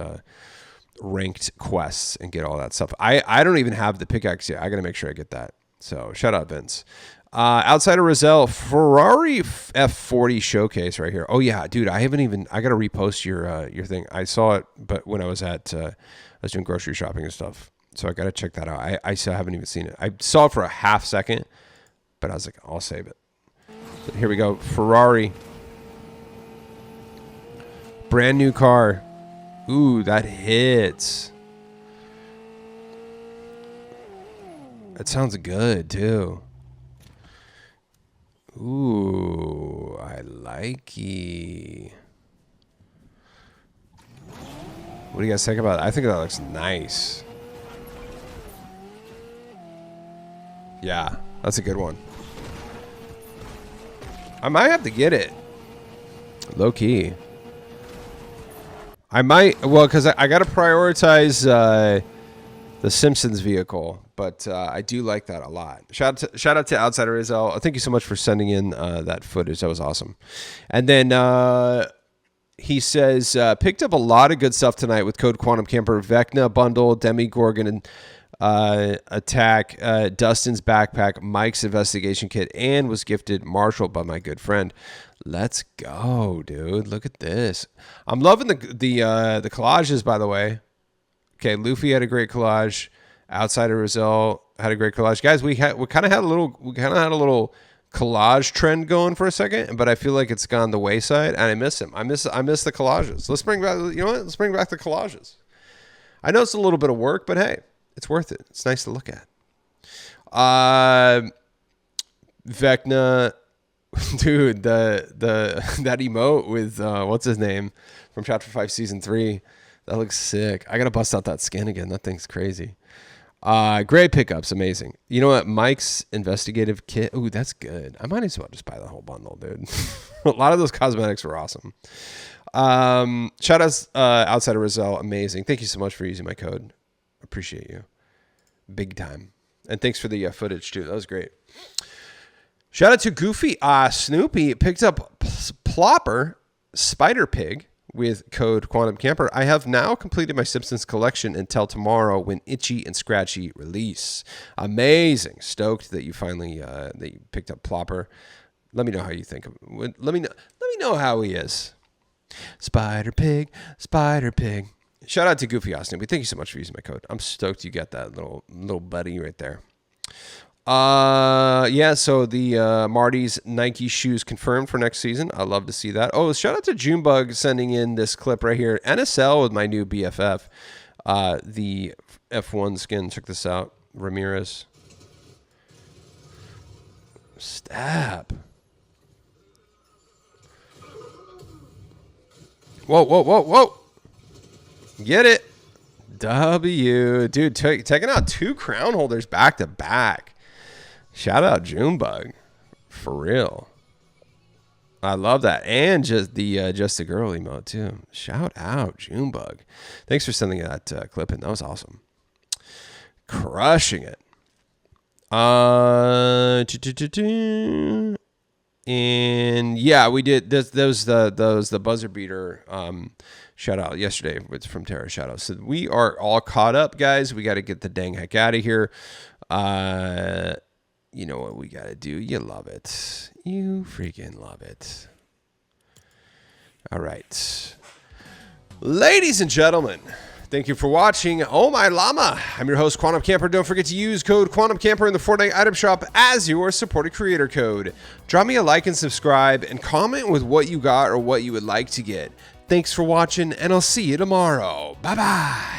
ranked quests and get all that stuff. I don't even have the pickaxe yet. I got to make sure I get that. So shout out Vince. Outside of Rizal, Ferrari F40 showcase right here. Oh yeah, dude, I got to repost your thing. I saw it, but when I was doing grocery shopping and stuff. So I got to check that out. I still haven't even seen it. I saw it for a half second, but I was like, I'll save it. So here we go. Ferrari. Brand new car. Ooh, that hits. That sounds good, too. Ooh, I like it. What do you guys think about it? I think that looks nice. Yeah, that's a good one. I might have to get it. Low key. I might, well, because I got to prioritize the Simpsons vehicle, but I do like that a lot. Shout out to Outsider Rizal. Thank you so much for sending in that footage. That was awesome. And then he says, picked up a lot of good stuff tonight with code Quantum Camper, Vecna bundle, Demigorgon and attack, Dustin's backpack, Mike's investigation kit, and was gifted Marshall by my good friend. Let's go, dude. Look at this. I'm loving the collages, by the way. Okay, Luffy had a great collage. Outsider Rizal had a great collage. Guys, we kind of had a little collage trend going for a second, but I feel like it's gone the wayside, and I miss him. I miss the collages. Let's bring back. You know what? Let's bring back the collages. I know it's a little bit of work, but hey, it's worth it. It's nice to look at. Vecna. Dude, that emote with what's his name from Chapter 5 Season 3, that looks sick. I gotta bust out that skin again. That thing's crazy. Great pickups, amazing. You know what? Mike's investigative kit. Ooh, that's good. I might as well just buy the whole bundle, dude. A lot of those cosmetics were awesome. Shout out Outsider Rizal, amazing. Thank you so much for using my code. Appreciate you, big time. And thanks for the footage too. That was great. Shout out to Goofy. Snoopy picked up Plopper Spider Pig with code Quantum Camper. I have now completed my Simpsons collection until tomorrow when Itchy and Scratchy release. Amazing. Stoked that you finally that you picked up Plopper. Let me know how you think of him. Let me know how he is. Spider Pig, Spider Pig. Shout out to Goofy Snoopy. Thank you so much for using my code. I'm stoked you got that little buddy right there. So the Marty's Nike shoes confirmed for next season. I love to see that. Oh, shout out to Junebug sending in this clip right here. NSL with my new BFF. The F1 skin. Check this out. Ramirez. Stab. Whoa. Get it. W. Dude, taking out 2 crown holders back to back. Shout out Junebug, for real. I love that, and just the girl emote too. Shout out Junebug. Thanks for sending that clip in. That was awesome. Crushing it. And yeah, we did those the buzzer beater shout out yesterday from Tara. Shout out. So we are all caught up, guys. We got to get the dang heck out of here. You know what we got to do. You love it. You freaking love it. All right. Ladies and gentlemen, thank you for watching. Oh my llama. I'm your host, Quantum Camper. Don't forget to use code Quantum Camper in the Fortnite item shop as your supported creator code. Drop me a like and subscribe and comment with what you got or what you would like to get. Thanks for watching, and I'll see you tomorrow. Bye-bye.